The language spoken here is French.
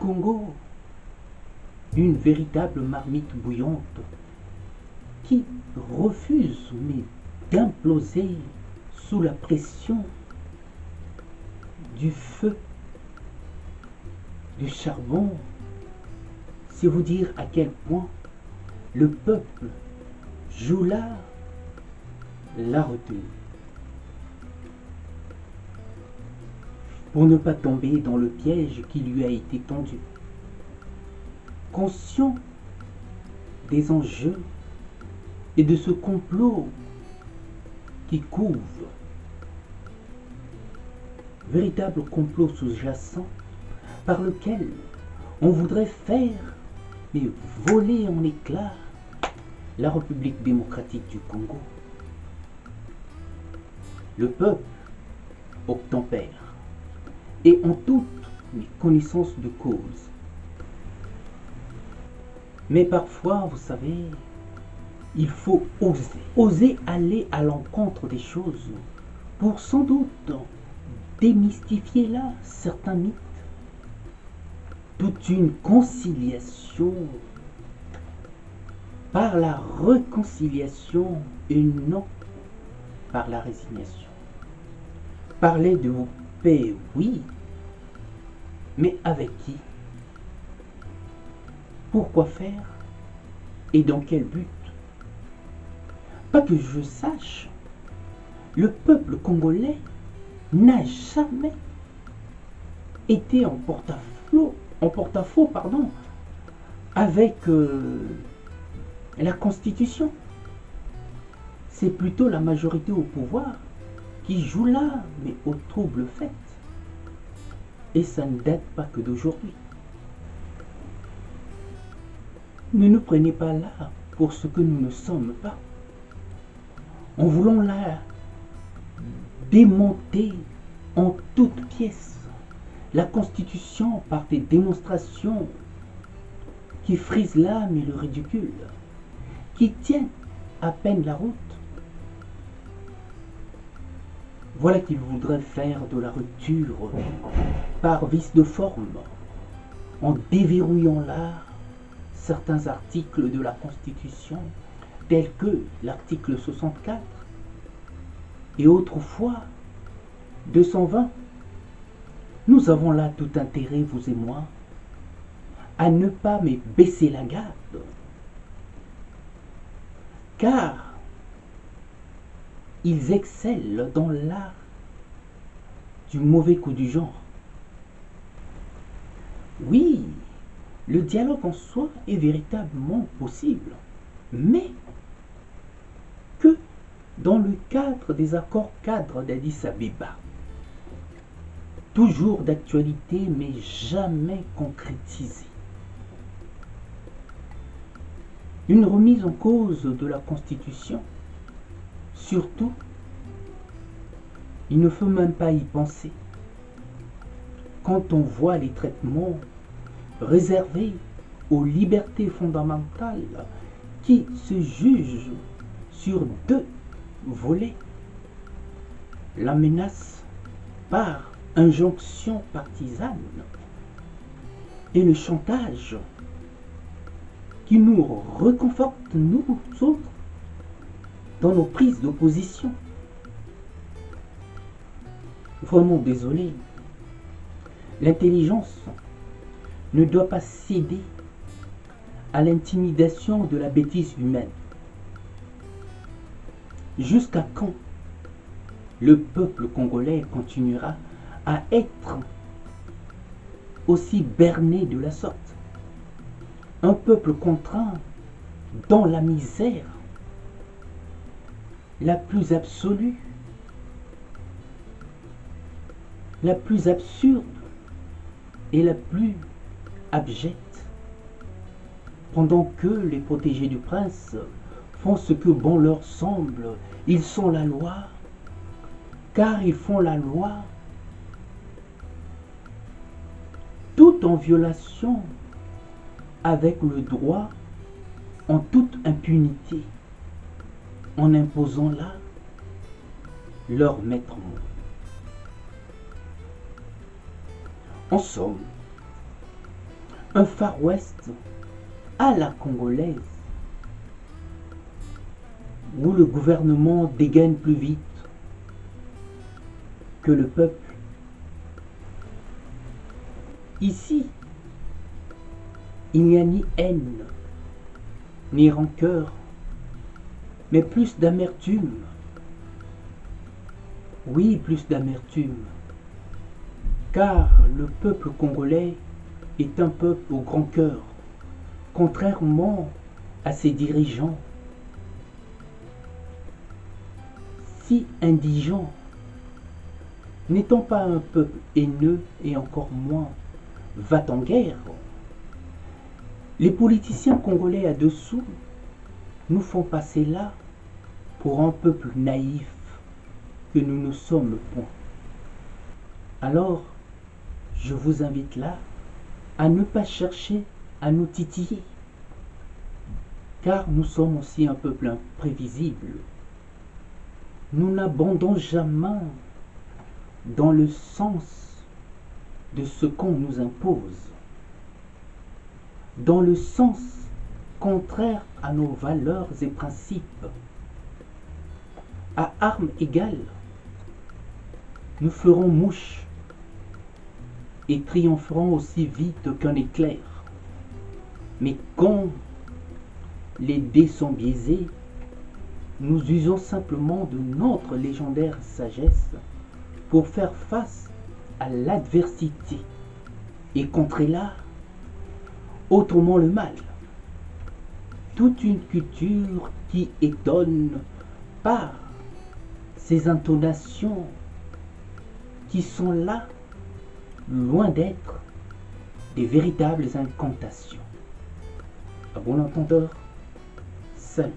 Congo, une véritable marmite bouillante qui refuse mais d'imploser sous la pression du feu, du charbon. C'est vous dire à quel point le peuple joue là la retenue. Pour ne pas tomber dans le piège qui lui a été tendu. Conscient des enjeux et de ce complot qui couvre, véritable complot sous-jacent par lequel on voudrait faire mais voler en éclats la République démocratique du Congo. Le peuple obtempère et en toute connaissance de cause. Mais parfois, vous savez, il faut oser aller à l'encontre des choses pour sans doute démystifier là certains mythes. Toute une conciliation par la réconciliation et non par la résignation. Parler de paix, oui, mais avec qui? Pourquoi faire? Et dans quel but? Pas que je sache, le peuple congolais n'a jamais été en porte-à-faux avec la Constitution. C'est plutôt la majorité au pouvoir qui joue là, mais au trouble fait. Et ça ne date pas que d'aujourd'hui. Ne nous prenez pas là pour ce que nous ne sommes pas. En voulant là démonter en toutes pièces la Constitution par des démonstrations qui frisent l'âme et le ridicule, qui tiennent à peine la route. Voilà qu'ils voudraient faire de la rupture par vice de forme, en déverrouillant là certains articles de la Constitution, tels que l'article 64 et autrefois 220. Nous avons là tout intérêt, vous et moi, à ne pas mais baisser la garde, car ils excellent dans l'art du mauvais coup du genre. Oui, le dialogue en soi est véritablement possible, mais que dans le cadre des accords cadres d'Addis Abeba, toujours d'actualité mais jamais concrétisée. Une remise en cause de la Constitution, surtout, il ne faut même pas y penser. Quand on voit les traitements réservés aux libertés fondamentales qui se jugent sur deux volets, la menace par injonction partisane et le chantage qui nous réconforte, nous autres, dans nos prises d'opposition. Vraiment désolé, l'intelligence ne doit pas céder à l'intimidation de la bêtise humaine. Jusqu'à quand le peuple congolais continuera à être aussi berné de la sorte? Un peuple contraint dans la misère la plus absolue, la plus absurde et la plus abjecte, pendant que les protégés du prince font ce que bon leur semble. Ils sont la loi, car ils font la loi tout en violation avec le droit, en toute impunité, en imposant là leur maître mot. En somme, un Far West à la congolaise, où le gouvernement dégaine plus vite que le peuple. Ici, il n'y a ni haine, ni rancœur, mais plus d'amertume. Oui, plus d'amertume, car le peuple congolais est un peuple au grand cœur, contrairement à ses dirigeants, si indigents. N'étant pas un peuple haineux et encore moins va-t-en-guerre, les politiciens congolais à dessous nous font passer là pour un peuple naïf que nous ne sommes point. Alors, je vous invite là à ne pas chercher à nous titiller, car nous sommes aussi un peuple imprévisible. Nous n'abondons jamais dans le sens de ce qu'on nous impose, dans le sens contraire à nos valeurs et principes. À armes égales, nous ferons mouche et triompherons aussi vite qu'un éclair. Mais quand les dés sont biaisés, nous usons simplement de notre légendaire sagesse pour faire face à l'adversité et contrer là autrement le mal. Toute une culture qui étonne par ces intonations qui sont là, loin d'être des véritables incantations. À bon entendeur, salut.